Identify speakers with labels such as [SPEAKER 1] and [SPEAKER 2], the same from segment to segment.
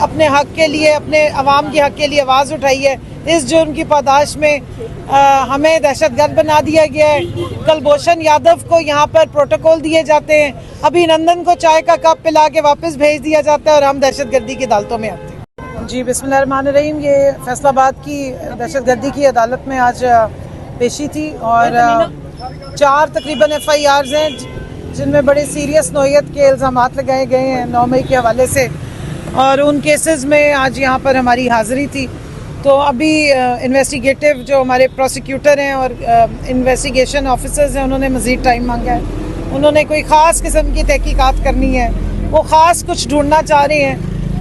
[SPEAKER 1] اپنے حق کے لیے، اپنے عوام کے حق کے لیے آواز اٹھائی ہے. اس جرم کی پاداش میں ہمیں دہشت گرد بنا دیا گیا ہے. کلبھوشن یادو کو یہاں پر پروٹوکول دیے جاتے ہیں، ابھی نندن کو چائے کا کپ پلا کے واپس بھیج دیا جاتا ہے اور ہم دہشت گردی کی عدالتوں میں آتے ہیں. جی بسم اللہ الرحمن الرحیم. یہ فیصل آباد کی دہشت گردی کی عدالت میں آج پیشی تھی اور 4 تقریباً FIRs ہیں جن میں بڑے سیریس نوعیت کے الزامات لگائے گئے ہیں 9 مئی کے حوالے سے، اور ان کیسز میں آج یہاں پر ہماری حاضری تھی. تو ابھی انویسٹیگیٹو جو ہمارے پروسیکیوٹر ہیں اور انویسٹیگیشن آفیسرز ہیں انہوں نے مزید ٹائم مانگا ہے. انہوں نے کوئی خاص قسم کی تحقیقات کرنی ہے، وہ خاص کچھ ڈھونڈنا چاہ رہے ہیں،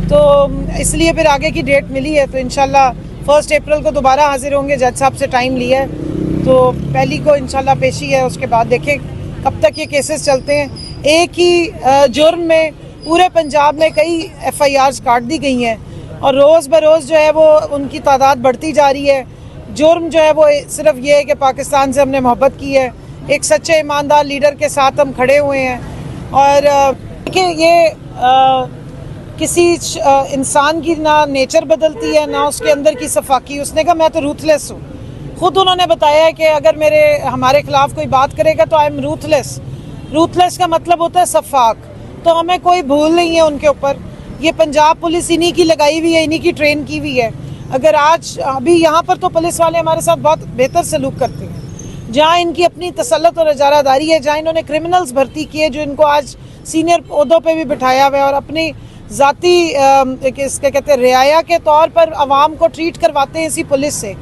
[SPEAKER 1] تو اس لیے پھر آگے کی ڈیٹ ملی ہے. تو انشاءاللہ 1 اپریل کو دوبارہ حاضر ہوں گے. جج صاحب سے ٹائم لیا ہے تو پہلی کو انشاءاللہ پیشی ہے، اس کے بعد دیکھیں کب تک یہ کیسز چلتے ہیں. ایک ہی جرم میں پورے پنجاب میں کئی FIRs کاٹ دی گئی ہیں اور روز بروز جو ہے وہ ان کی تعداد بڑھتی جا رہی ہے. جرم جو ہے وہ صرف یہ ہے کہ پاکستان سے ہم نے محبت کی ہے، ایک سچے ایماندار لیڈر کے ساتھ ہم کھڑے ہوئے ہیں. اور کہ یہ کسی انسان کی نہ نیچر بدلتی ہے نہ اس کے اندر کی صفاقی. اس نے کہا میں تو روتھلیس ہوں. خود انہوں نے بتایا ہے کہ اگر ہمارے خلاف کوئی بات کرے گا تو آئی ایم روتھلیس. روتھلیس کا مطلب ہوتا ہے شفاق. تو ہمیں کوئی بھول نہیں ہے ان کے اوپر. یہ پنجاب پولیس انہی کی لگائی ہوئی ہے، انہی کی ٹرین کی ہوئی ہے. اگر ابھی یہاں پر تو پولیس والے ہمارے ساتھ بہت بہتر سلوک کرتے ہیں. جہاں ان کی اپنی تسلط اور اجارہ داری ہے، جہاں انہوں نے کرمنلز بھرتی کیے جو ان کو آج سینئر عہدوں پہ بھی بٹھایا ہوا ہے اور اپنی ذاتی کہتے ہیں رعایا کے طور پر عوام کو ٹریٹ کرواتے ہیں اسی پولیس سے،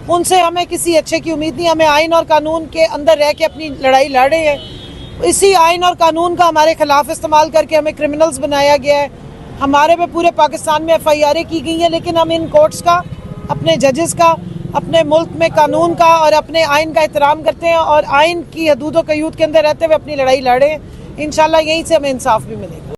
[SPEAKER 1] ان سے ہمیں کسی اچھے کی امید نہیں. ہمیں آئین اور قانون کے اندر رہ کے اپنی لڑائی لڑ رہے ہیں. اسی آئین اور قانون کا ہمارے خلاف استعمال کر کے ہمیں کرمنلز بنایا گیا ہے. ہمارے پہ پورے پاکستان میں FIRیں کی گئی ہیں، لیکن ہم ان کورٹس کا، اپنے ججز کا، اپنے ملک میں قانون کا اور اپنے آئین کا احترام کرتے ہیں اور آئین کی حدود و قیود کے اندر رہتے ہوئے اپنی لڑائی لڑیں. انشاءاللہ یہیں سے ہمیں انصاف بھی ملے گا.